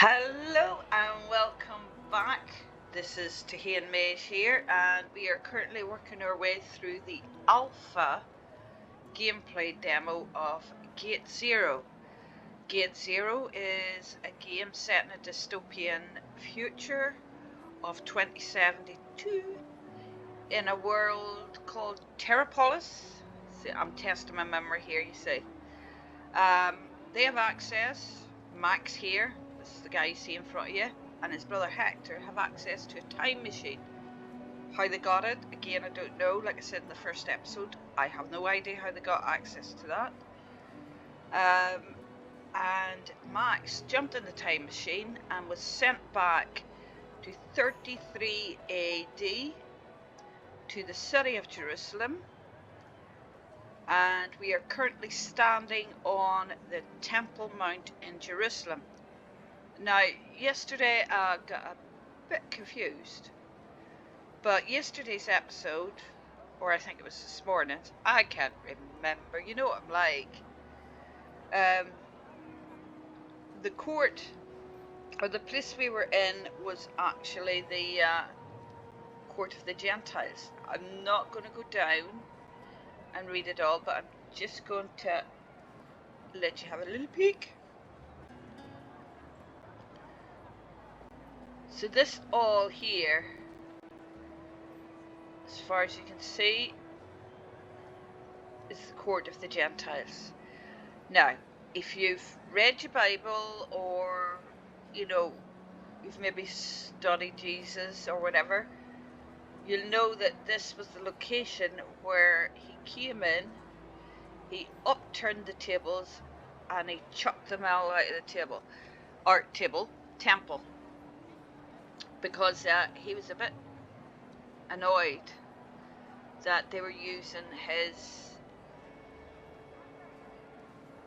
Hello and welcome back. This is Tahian Mays here, and we are currently working our way through the alpha gameplay demo of Gate Zero. Gate Zero is a game set in a dystopian future of 2072 in a world called Terrapolis. See, I'm testing my memory here, you see. They have access, Max here, this is the guy you see in front of you, and his brother Hector have access to a time machine. How they got it, again, I don't know. Like I said in the first episode, I have no idea how they got access to that. And Max jumped in the time machine and was sent back to 33 AD to the city of Jerusalem. And we are currently standing on the Temple Mount in Jerusalem. Now, yesterday I got a bit confused, but yesterday's episode, or I think it was this morning's, I can't remember, you know what I'm like. The court, or the place we were in, was actually the court of the Gentiles. I'm not going to go down and read it all, but I'm just going to let you have a little peek. So this all here, as far as you can see, is the court of the Gentiles. Now, if you've read your Bible, or you know, you've maybe studied Jesus or whatever, you'll know that this was the location where he came in, he upturned the tables, and he chucked them all out of the temple, because he was a bit annoyed that they were using his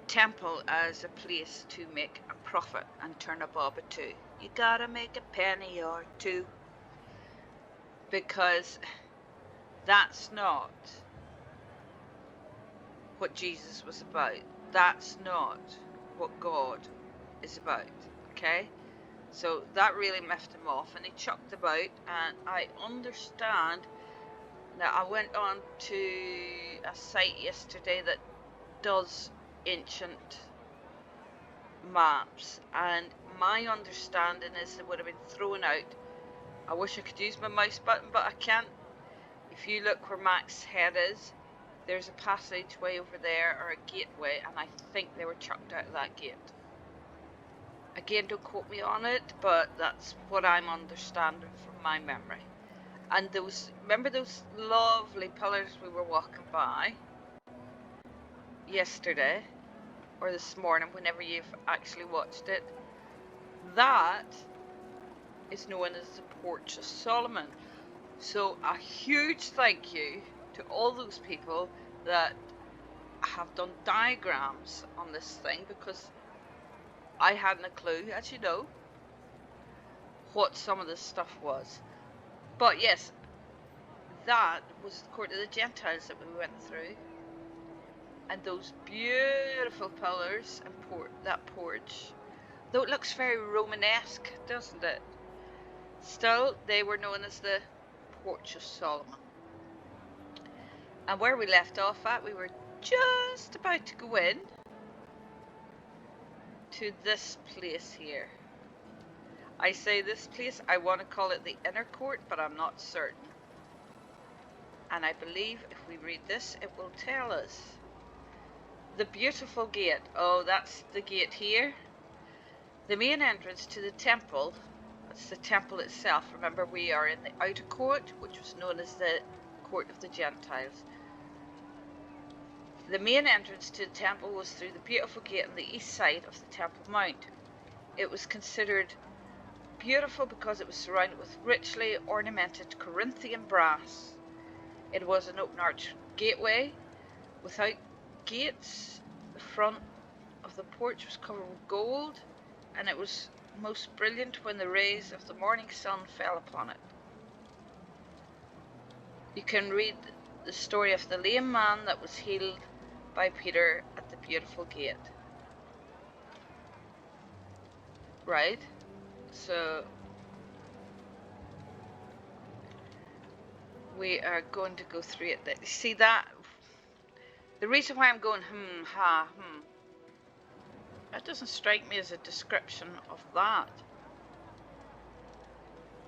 temple as a place to make a profit and turn a bob or two. You gotta make a penny or two, because that's not what Jesus was about. That's not what God is about, okay? So that really miffed him off, and he chucked about, and I understand. Now, I went on to a site yesterday that does ancient maps, and my understanding is they would have been thrown out. I wish I could use my mouse button, but I can't. If you look where Max's head is, there's a passageway over there, or a gateway, and I think they were chucked out of that gate. Again, don't quote me on it, but that's what I'm understanding from my memory. And remember those lovely pillars we were walking by yesterday, or this morning, whenever you've actually watched it? That is known as the Porch of Solomon. So a huge thank you to all those people that have done diagrams on this thing, because I hadn't a clue, as you know, what some of this stuff was. But yes, that was the court of the Gentiles that we went through. And those beautiful pillars and that porch, though it looks very Romanesque, doesn't it? Still, they were known as the Porch of Solomon. And where we left off at, we were just about to go in to this place here. I say this place, I want to call it the inner court, but I'm not certain. And I believe if we read this, it will tell us. The beautiful gate. Oh, that's the gate here. The main entrance to the temple. That's the temple itself. Remember, we are in the outer court, which was known as the court of the Gentiles. The main entrance to the temple was through the beautiful gate on the east side of the Temple Mount. It was considered beautiful because it was surrounded with richly ornamented Corinthian brass. It was an open arch gateway without gates. The front of the porch was covered with gold, and it was most brilliant when the rays of the morning sun fell upon it. You can read the story of the lame man that was healed by Peter at the beautiful gate. Right? So we are going to go through it. See that? The reason why I'm going that doesn't strike me as a description of that.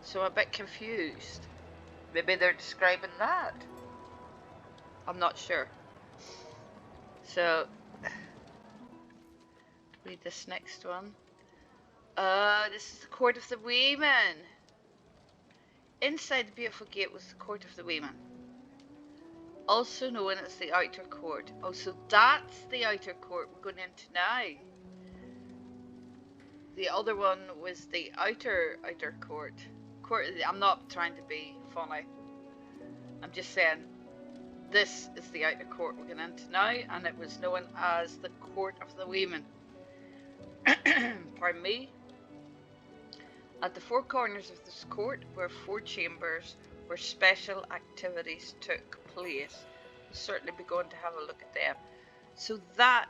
So I'm a bit confused. Maybe they're describing that. I'm not sure. So read this next one. This is the court of the women. Inside the beautiful gate was the court of the women, also known as the outer court. Oh, so that's the outer court we're going into now. The other one was the outer court. I'm not trying to be funny. I'm just saying this is the outer court we're going into now, and it was known as the court of the women. Pardon me. At the four corners of this court were four chambers where special activities took place. We'll certainly be going to have a look at them. So that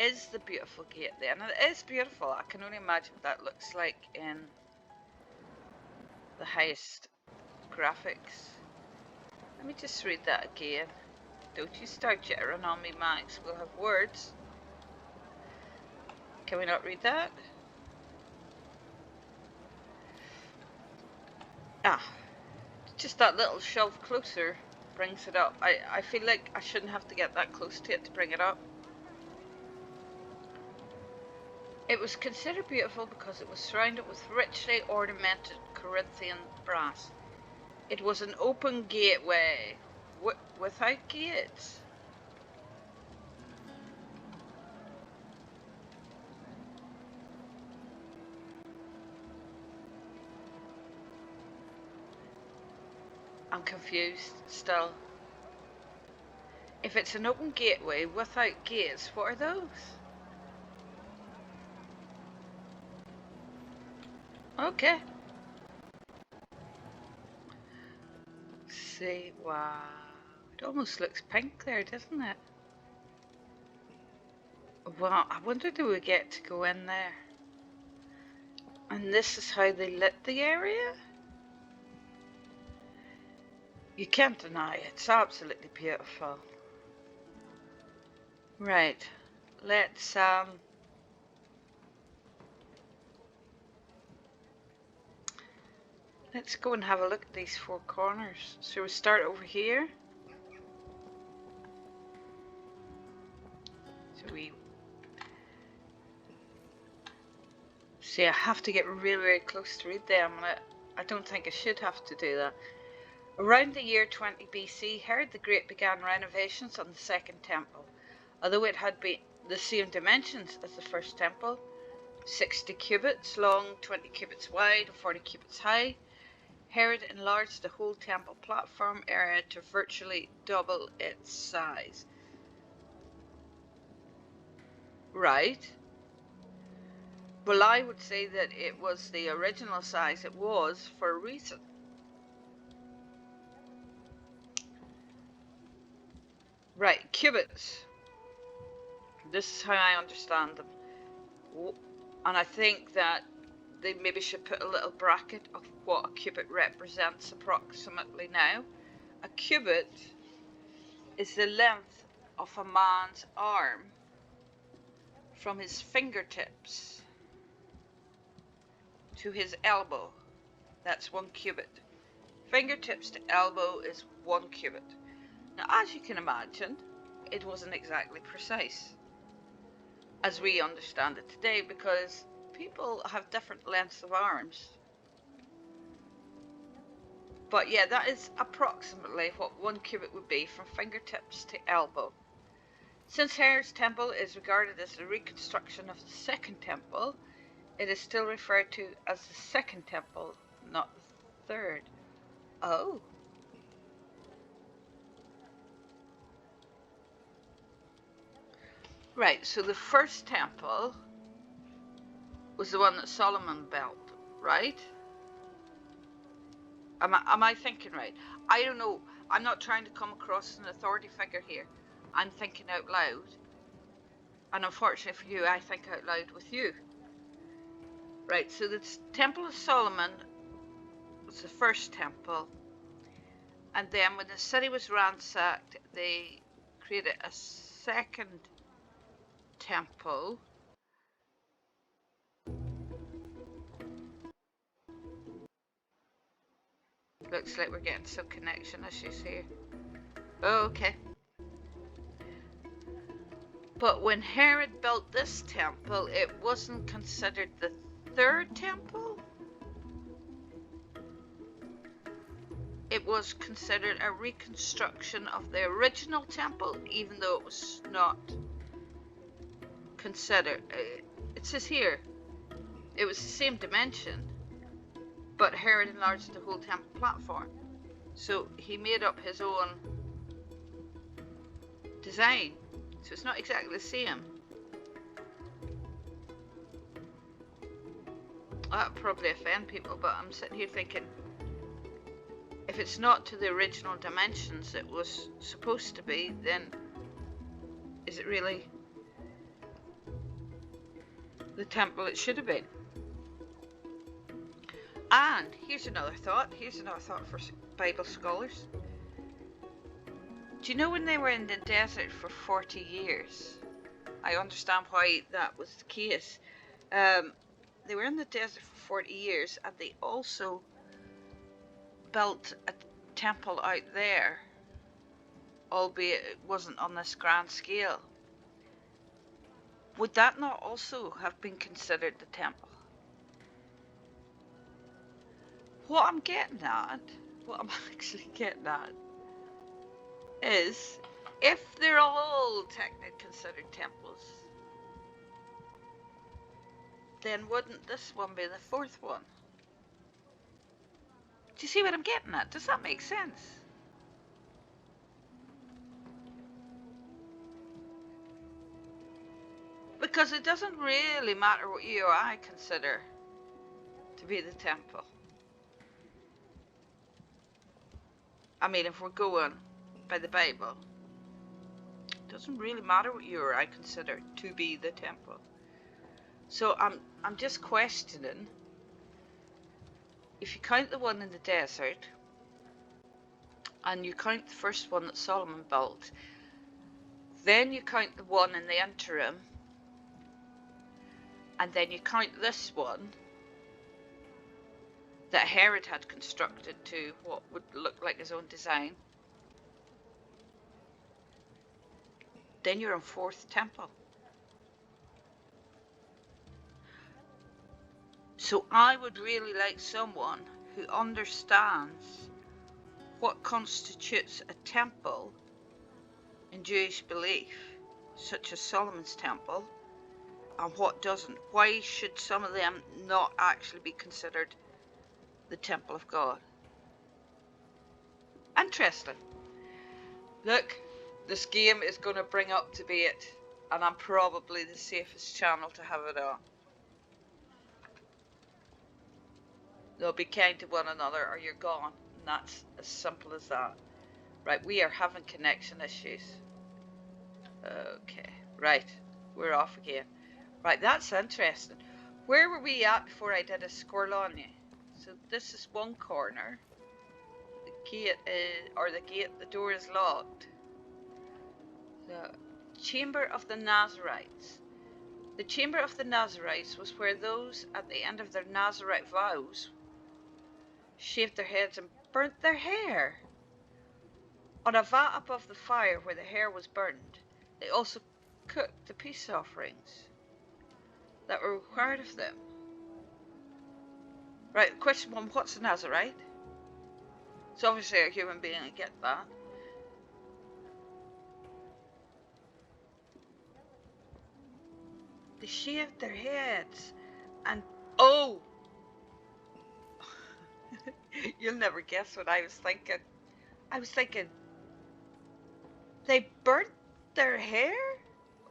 is the beautiful gate then. And it is beautiful. I can only imagine what that looks like in the highest graphics. Let me just read that again. Don't you start jittering on me, Max. We'll have words. Can we not read that? Just that little shelf closer brings it up. I feel like I shouldn't have to get that close to it to bring it up. It was considered beautiful because it was surrounded with richly ornamented Corinthian brass. It was an open gateway without gates. I'm confused still. If it's an open gateway without gates, what are those? Okay. See, wow. It almost looks pink there, doesn't it? Well, I wonder do we get to go in there? And this is how they lit the area? You can't deny it. It's absolutely beautiful. Right. Let's go and have a look at these four corners. So we start over here. So we see, I have to get really, really close to read them. I don't think I should have to do that. Around the year 20 BC, Herod the Great began renovations on the Second Temple. Although it had been the same dimensions as the First Temple, 60 cubits long, 20 cubits wide, and 40 cubits high, Herod enlarged the whole temple platform area to virtually double its size. Right. Well, I would say that it was the original size it was for a reason. Right, cubits. This is how I understand them. And I think that they maybe should put a little bracket of what a cubit represents approximately now. A cubit is the length of a man's arm from his fingertips to his elbow. That's 1 cubit. Fingertips to elbow is 1 cubit. Now, as you can imagine, it wasn't exactly precise as we understand it today, because people have different lengths of arms. But yeah, that is approximately what 1 cubit would be from fingertips to elbow. Since Herod's temple is regarded as a reconstruction of the Second Temple, it is still referred to as the Second Temple, not the Third. Oh. Right, so the First Temple was the one that Solomon built, right? Am I thinking right? I don't know. I'm not trying to come across as an authority figure here. I'm thinking out loud. And unfortunately for you, I think out loud with you. Right, so the Temple of Solomon was the first temple, and then when the city was ransacked, they created a second temple. Looks like we're getting some connection issues here. Oh, okay. But when Herod built this temple, it wasn't considered the third temple. It was considered a reconstruction of the original temple, even though it was not considered. It says here, it was the same dimension, but Herod enlarged the whole temple platform. So he made up his own design. So it's not exactly the same. That'll probably offend people, but I'm sitting here thinking, if it's not to the original dimensions it was supposed to be, then is it really the temple it should have been? And here's another thought for Bible scholars. Do you know when they were in the desert for 40 years? I understand why that was the case. They were in the desert for 40 years, and they also built a temple out there, albeit it wasn't on this grand scale. Would that not also have been considered the temple? What I'm actually getting at, is if they're all technically considered temples, then wouldn't this one be the fourth one? Do you see what I'm getting at? Does that make sense? Because it doesn't really matter what you or I consider to be the temple. I mean, if we're going by the Bible, it doesn't really matter what you or I consider to be the temple. So I'm just questioning, if you count the one in the desert, and you count the first one that Solomon built, then you count the one in the interim, and then you count this one that Herod had constructed to what would look like his own design, then you're on fourth temple. So I would really like someone who understands what constitutes a temple in Jewish belief, such as Solomon's temple, and what doesn't. Why should some of them not actually be considered the temple of God? Interesting. Look, this game is going to bring up debate, and I'm probably the safest channel to have it on. They'll be kind to one another or you're gone, and that's as simple as that. Right, we are having connection issues. Okay, right, we're off again. Right, that's interesting. Where were we at before I did a score on you? So this is one corner. The gate is, the door is locked. The Chamber of the Nazarites. The Chamber of the Nazarites was where those at the end of their Nazarite vows shaved their heads and burnt their hair. On a vat above the fire where the hair was burned, they also cooked the peace offerings that were required of them. Right, question one, what's a Nazarite? It's obviously a human being, I get that. They shaved their heads and, oh! You'll never guess what I was thinking. I was thinking, they burnt their hair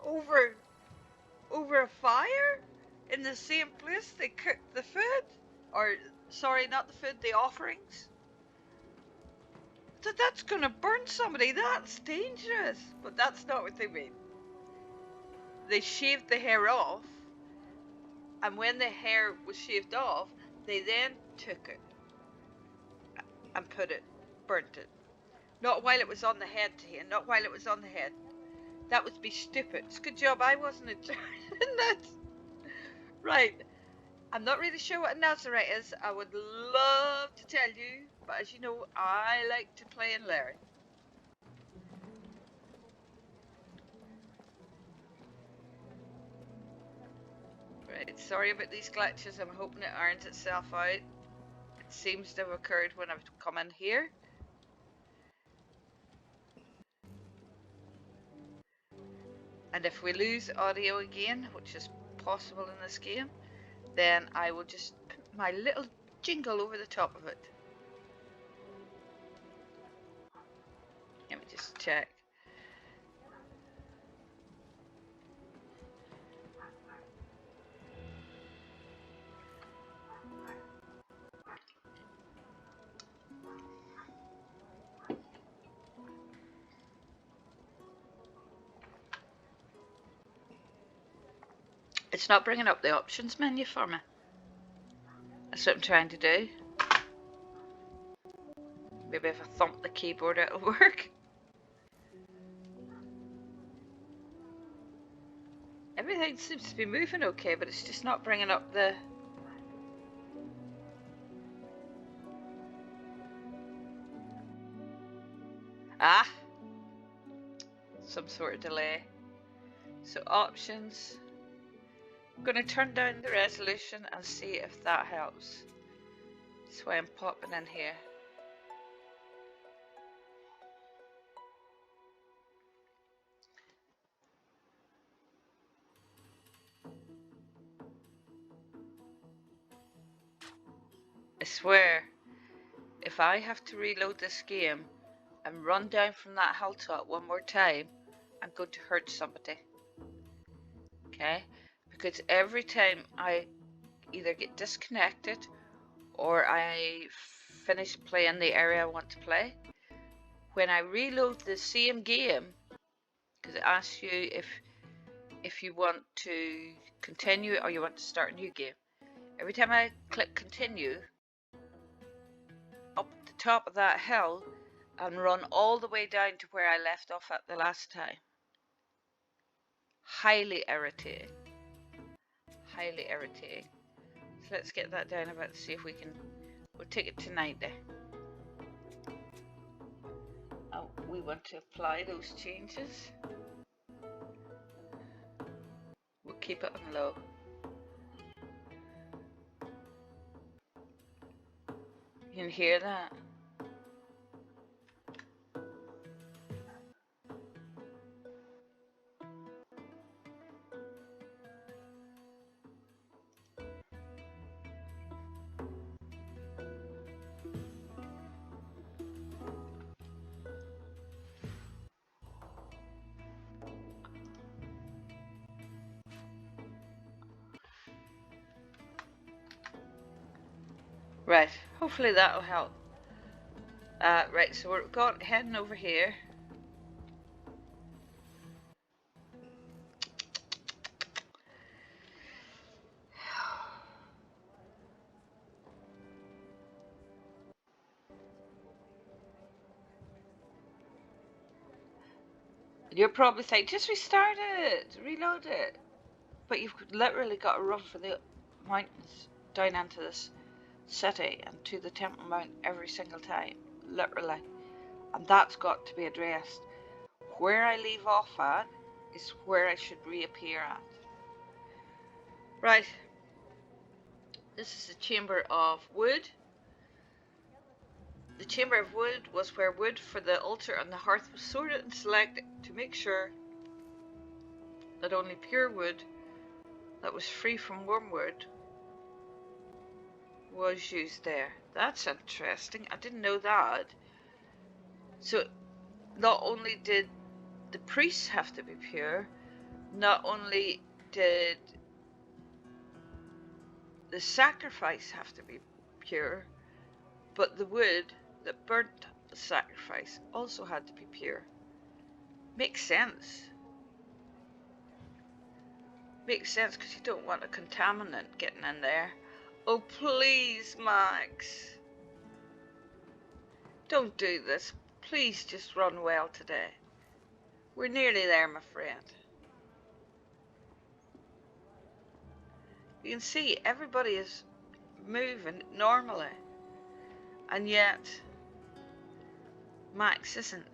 over a fire in the same place they cooked the food? Or, sorry, not the food, the offerings? That's gonna burn somebody, that's dangerous. But that's not what they mean. They shaved the hair off And when the hair was shaved off, they then took it and burnt it. Not while it was on the head, Tahir, not while it was on the head. That would be stupid. It's a good job I wasn't in that. Right. I'm not really sure what a Nazarite is. I would love to tell you, but as you know, I like to play and learn. Right, sorry about these glitches. I'm hoping it irons itself out. It seems to have occurred when I've come in here. And if we lose audio again, which is possible in this game, then I will just put my little jingle over the top of it. Let me just check. It's not bringing up the options menu for me. That's what I'm trying to do. Maybe if I thump the keyboard it'll work. Everything seems to be moving okay, but it's just not bringing up the... Ah! Some sort of delay. So options. I'm going to turn down the resolution and see if that helps. That's why I'm popping in here. I swear, if I have to reload this game and run down from that hilltop one more time, I'm going to hurt somebody. Okay? Because every time I either get disconnected or I finish playing the area I want to play, when I reload the same game, because it asks you if you want to continue or you want to start a new game, every time I click continue, up the top of that hill and run all the way down to where I left off at the last time. Highly irritating. Highly irritating. So let's get that down a bit to see if we can... We'll take it to 90. Oh, we want to apply those changes. We'll keep it on low. You can hear that? Right, hopefully that'll help. Right, so we're heading over here. You're probably saying, just restart it, reload it. But you've literally got to run for the mountains down into this city and to the Temple Mount every single time. Literally. And that's got to be addressed. Where I leave off at is where I should reappear at. Right. This is the Chamber of Wood. The Chamber of Wood was where wood for the altar and the hearth was sorted and selected to make sure that only pure wood that was free from wormwood was used there. That's interesting. I didn't know that. So not only did the priests have to be pure, not only did the sacrifice have to be pure, but the wood that burnt the sacrifice also had to be pure. Makes sense. Makes sense because you don't want a contaminant getting in there. Oh, please, Max. Don't do this. Please just run well today. We're nearly there, my friend. You can see everybody is moving normally. And yet, Max isn't.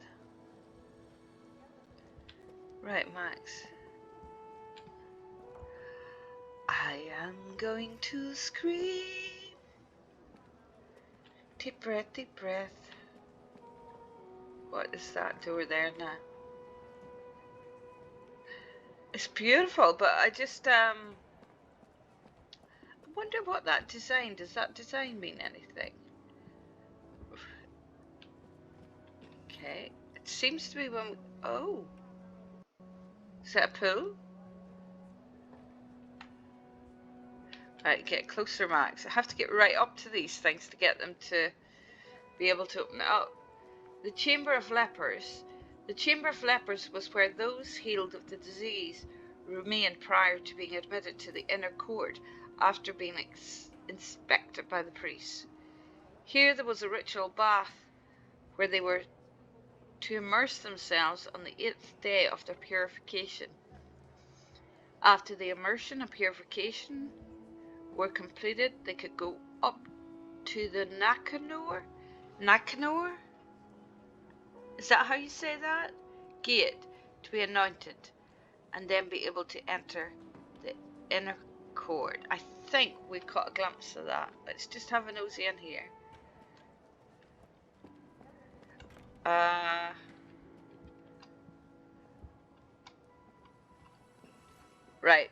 Right, Max. I am going to scream. Deep breath, deep breath. What is that door there now? It's beautiful, but I just I wonder what that design, does that design mean anything? Okay, it seems to be when, oh, is that a pool? Right, get closer, Max. I have to get right up to these things to get them to be able to open it up. The Chamber of Lepers. The Chamber of Lepers was where those healed of the disease remained prior to being admitted to the inner court after being inspected by the priests. Here there was a ritual bath where they were to immerse themselves on the 8th day of their purification. After the immersion and purification were completed, they could go up to the Nicanor? Is that how you say that? Gate to be anointed and then be able to enter the inner court. I think we caught a glimpse of that. Let's just have a nosy in here. Right.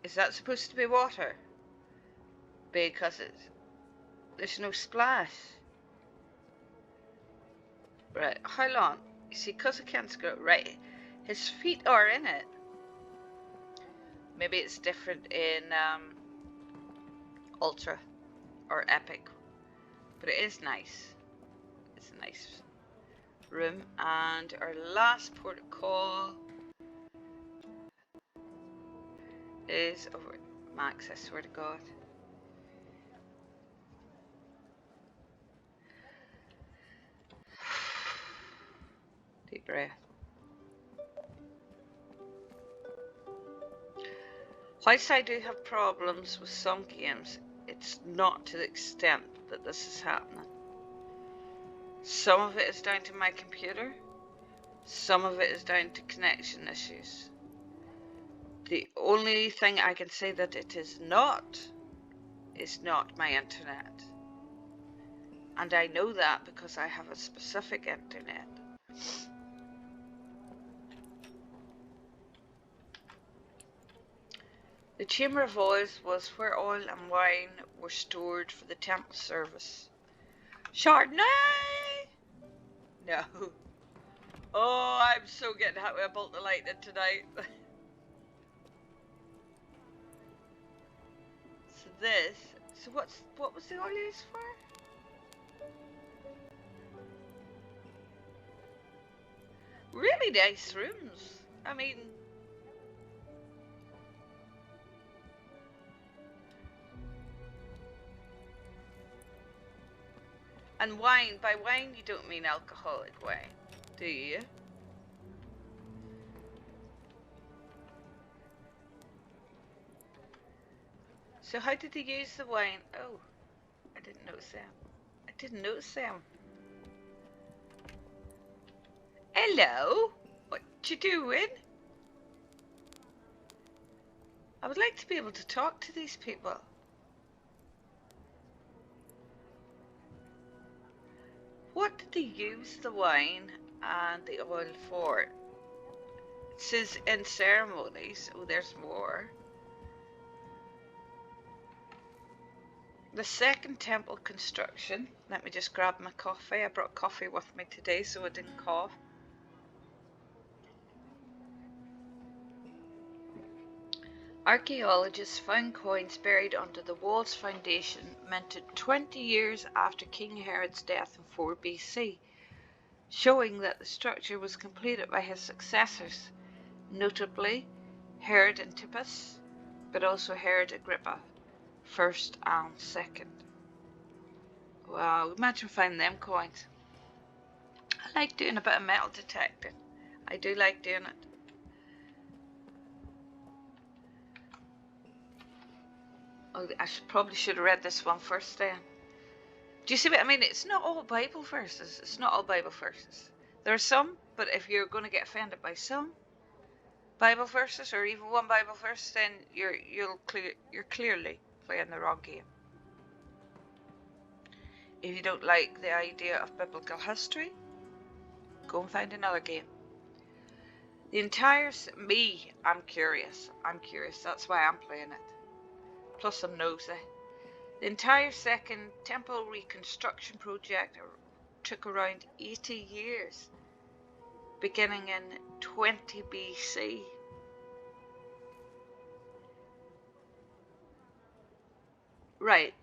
Is that supposed to be water? Because there's no splash. Right, how long? You see, because I can't scroll. Right, his feet are in it. Maybe it's different in Ultra or Epic. But it is nice. It's a nice room. And our last port of call is over. Max, I swear to God. Deep breath. Whilst I do have problems with some games, it's not to the extent that this is happening. Some of it is down to my computer. Some of it is down to connection issues. The only thing I can say that it is not my internet. And I know that because I have a specific internet. The Chamber of Oils was where oil and wine were stored for the temple service. Chardonnay! No. Oh, I'm so getting happy I built the lightning tonight. So what was the oil used for? Really nice rooms. I mean, and wine, by wine you don't mean alcoholic wine, do you? So how did they use the wine? Oh, I didn't notice them. Hello, what you doing? I would like to be able to talk to these people. What did they use the wine and the oil for? It says in ceremonies. Oh, there's more. The second temple construction. Let me just grab my coffee. I brought coffee with me today so I didn't cough. Archaeologists found coins buried under the wall's foundation minted 20 years after King Herod's death in 4 BC, showing that the structure was completed by his successors, notably Herod Antipas but also Herod Agrippa, first and second. Wow, imagine finding them coins. I like doing a bit of metal detecting. I do like doing it. Oh, I probably should have read this one first then. Do you see what I mean? It's not all Bible verses. It's not all Bible verses. There are some, but if you're going to get offended by some Bible verses, or even one Bible verse, then you're clearly playing the wrong game. If you don't like the idea of biblical history, go and find another game. The entire I'm curious. That's why I'm playing it. Plus I'm nosy. The entire second temple reconstruction project took around 80 years, beginning in 20 BC. Right,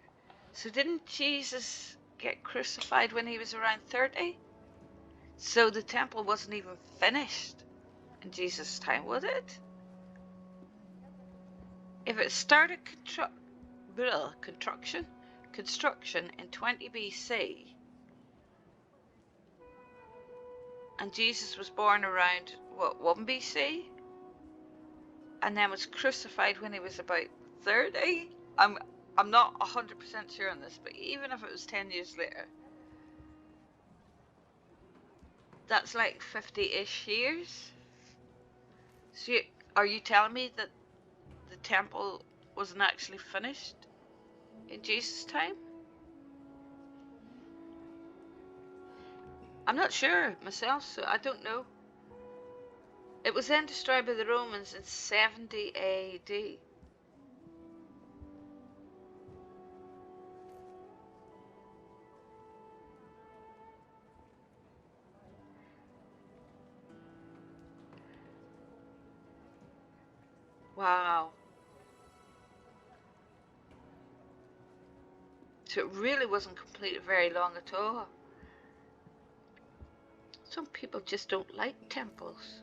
so didn't Jesus get crucified when he was around 30? So the temple wasn't even finished in Jesus' time, was it? If it started construction in 20 BC, and Jesus was born around, 1 BC? And then was crucified when he was about 30? I'm not 100% sure on this, but even if it was 10 years later, that's like 50-ish years. So are you telling me that the temple wasn't actually finished in Jesus' time? I'm not sure myself, so I don't know. It was then destroyed by the Romans in 70 AD. Wow. So it really wasn't completed very long at all. Some people just don't like temples.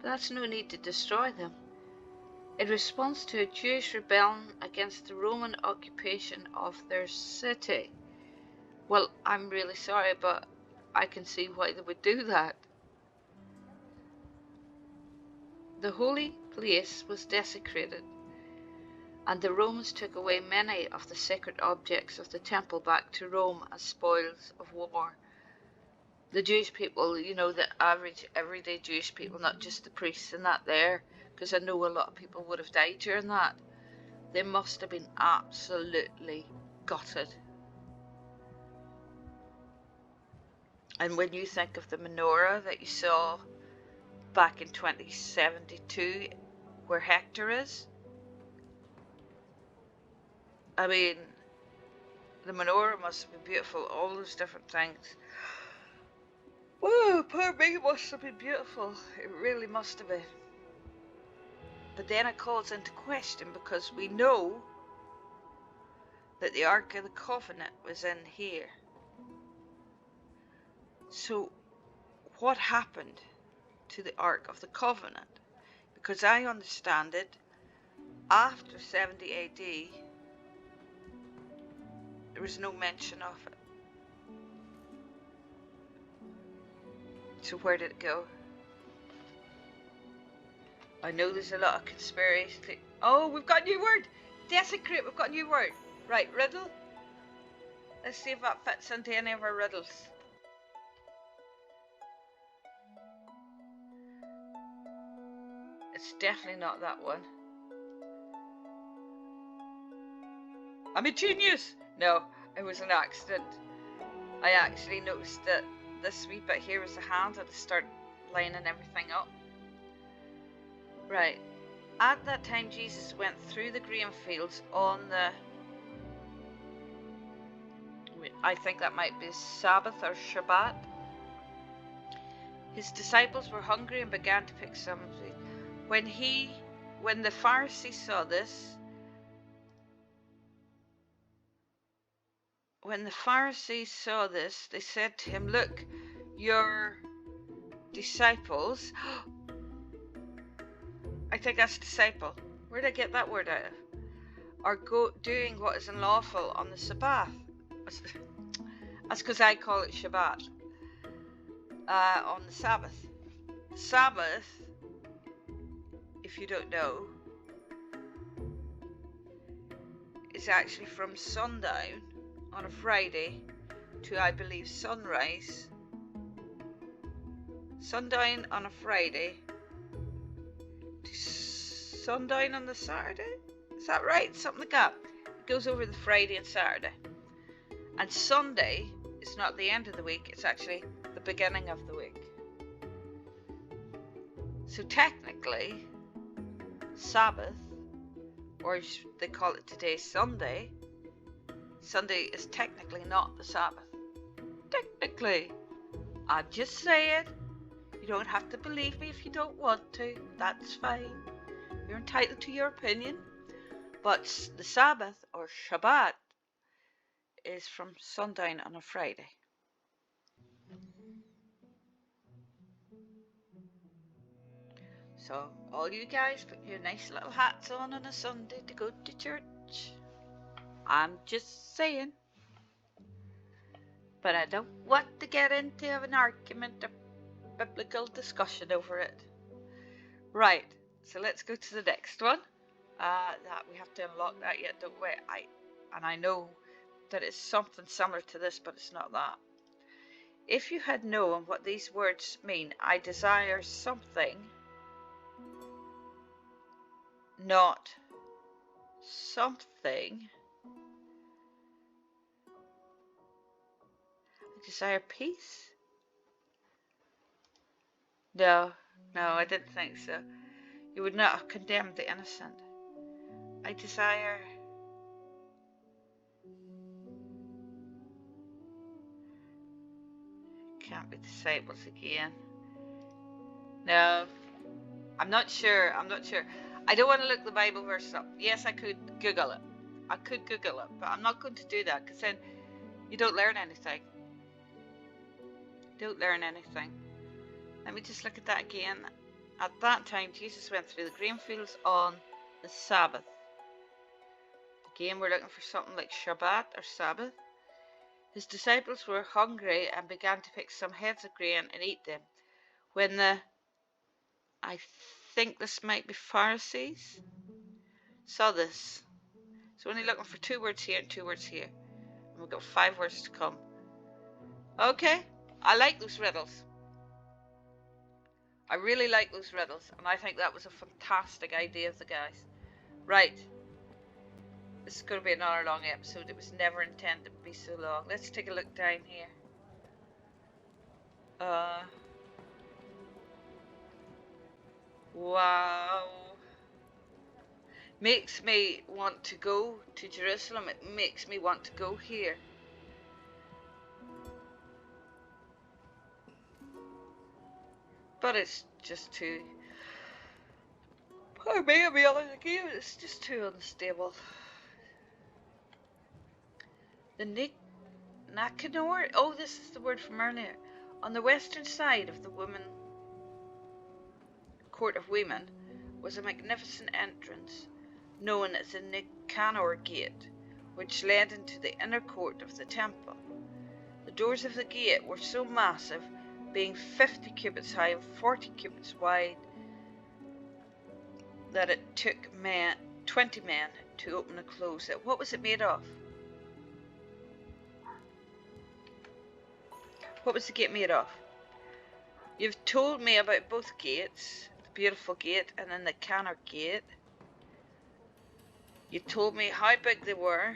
But that's no need to destroy them. In response to a Jewish rebellion against the Roman occupation of their city. Well, I'm really sorry, but I can see why they would do that. The holy place was desecrated, and the Romans took away many of the sacred objects of the temple back to Rome as spoils of war. The Jewish people, the average everyday Jewish people, not just the priests and that there, because I know a lot of people would have died during that. They must have been absolutely gutted. And when you think of the menorah that you saw back in 2072, where Hector is, I mean, the menorah must have been beautiful, all those different things. Oh, poor me, it must have been beautiful. It really must have been. But then it calls into question, because we know that the Ark of the Covenant was in here. So what happened to the Ark of the Covenant? Because I understand it, after 70 AD, there was no mention of it. So where did it go? I know there's a lot of conspiracy. Oh, we've got a new word! Desecrate, we've got a new word. Right, riddle. Let's see if that fits into any of our riddles. It's definitely not that one. I'm a genius! No, it was an accident. I actually noticed that this wee bit here was the hand, and I started lining everything up. Right. At that time, Jesus went through the grain fields on the... I think that might be Sabbath or Shabbat. His disciples were hungry and began to pick some. When the Pharisees saw this, they said to him, "Look, your disciples..." I think that's disciple. Where did I get that word out of? Or doing what is unlawful on the Sabbath. That's because I call it Shabbat. On the Sabbath. Sabbath, if you don't know, is actually from sundown on a Friday to, I believe, sunrise. Sundown on a Friday to sundown on the Saturday. Is that right? Something like that. It goes over the Friday and Saturday. And Sunday is not the end of the week, it's actually the beginning of the week. So technically, Sabbath, or as they call it today, Sunday, Sunday is technically not the Sabbath. Technically. I'm just saying. You don't have to believe me if you don't want to. That's fine. You're entitled to your opinion. But the Sabbath, or Shabbat, is from sundown on a Friday. So, all you guys put your nice little hats on a Sunday to go to church. I'm just saying. But I don't want to get into an argument or biblical discussion over it. Right, so let's go to the next one. That we have to unlock that yet, don't we? I know that it's something similar to this, but it's not that. If you had known what these words mean, I desire something, not something. I desire peace? No, I didn't think so. You would not have condemned the innocent. I desire can't be disciples again. No, I'm not sure. I don't want to look the Bible verse up. Yes, I could Google it. But I'm not going to do that because then you don't learn anything. Let me just look at that again. At that time, Jesus went through the grain fields on the Sabbath. Again, we're looking for something like Shabbat or Sabbath. His disciples were hungry and began to pick some heads of grain and eat them. When I think this might be Pharisees, saw this. So only looking for 2 words here and 2 words here. And we've got 5 words to come. Okay, I like those riddles. I really like those riddles, and I think that was a fantastic idea of the guys. Right. This is going to be another long episode. It was never intended to be so long. Let's take a look down here. Wow. Makes me want to go to Jerusalem. It makes me want to go here. But it's just too... Pardon me, I'll be honest again. It's just too unstable. The Nicanor... Oh, this is the word from earlier. On the western side of the court of women was a magnificent entrance known as the Nicanor Gate, which led into the inner court of the temple. The doors of the gate were so massive, being 50 cubits high and 40 cubits wide, that it took 20 men to open and close it. What was it made of? What was the gate made of? You've told me about both gates, the beautiful gate and then the Nicanor Gate. You told me how big they were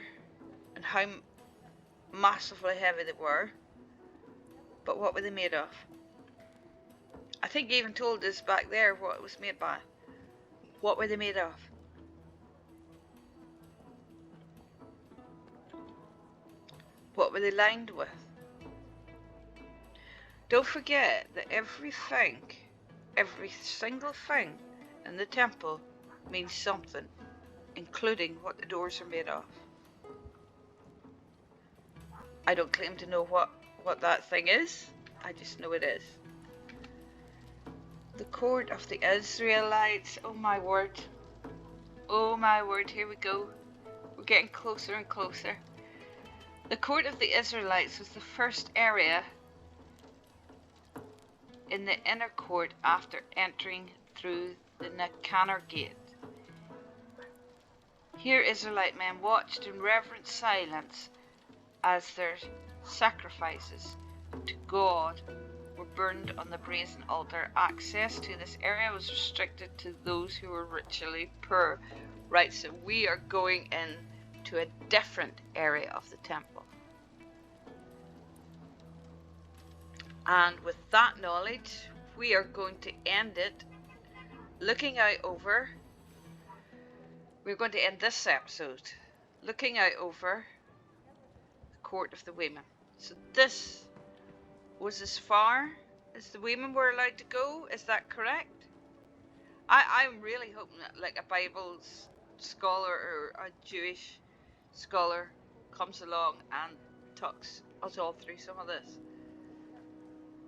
and how massively heavy they were. But what were they made of? I think you even told us back there what it was made by. What were they made of? What were they lined with? Don't forget that every single thing in the temple means something, including what the doors are made of. I don't claim to know what that thing is, I just know it is. The court of the Israelites, oh my word. Oh my word, here we go. We're getting closer and closer. The court of the Israelites was the first area in the inner court after entering through the Nicanor Gate. Here Israelite men watched in reverent silence as their sacrifices to God were burned on the brazen altar. Access to this area was restricted to those who were ritually poor. Right, so we are going in to a different area of the temple. And with that knowledge, we are going to end it looking out over. We're going to end this episode looking out over the court of the women. So this was as far as the women were allowed to go. Is that correct? I'm really hoping that like a Bible scholar or a Jewish scholar comes along and talks us all through some of this.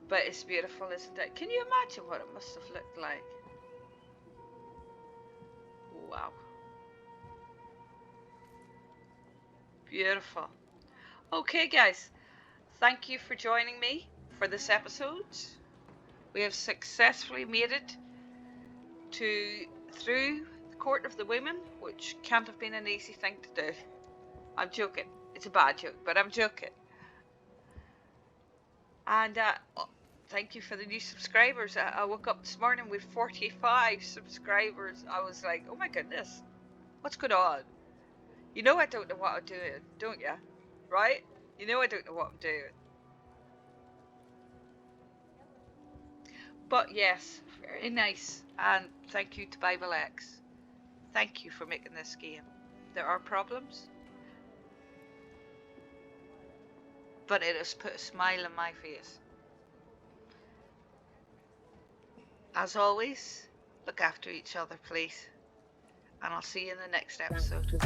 But it's beautiful, isn't it? Can you imagine what it must have looked like? Wow. Beautiful. Okay, guys. Thank you for joining me for this episode. We have successfully made it through the court of the women, which can't have been an easy thing to do. I'm joking. It's a bad joke, but I'm joking. And thank you for the new subscribers. I woke up this morning with 45 subscribers. I was like, oh my goodness, what's going on? You know I don't know what I'm doing, don't you? Right? You know I don't know what I'm doing. But yes, very nice. And thank you to Bible X. Thank you for making this game. There are problems, but it has put a smile on my face. As always, look after each other, please. And I'll see you in the next episode.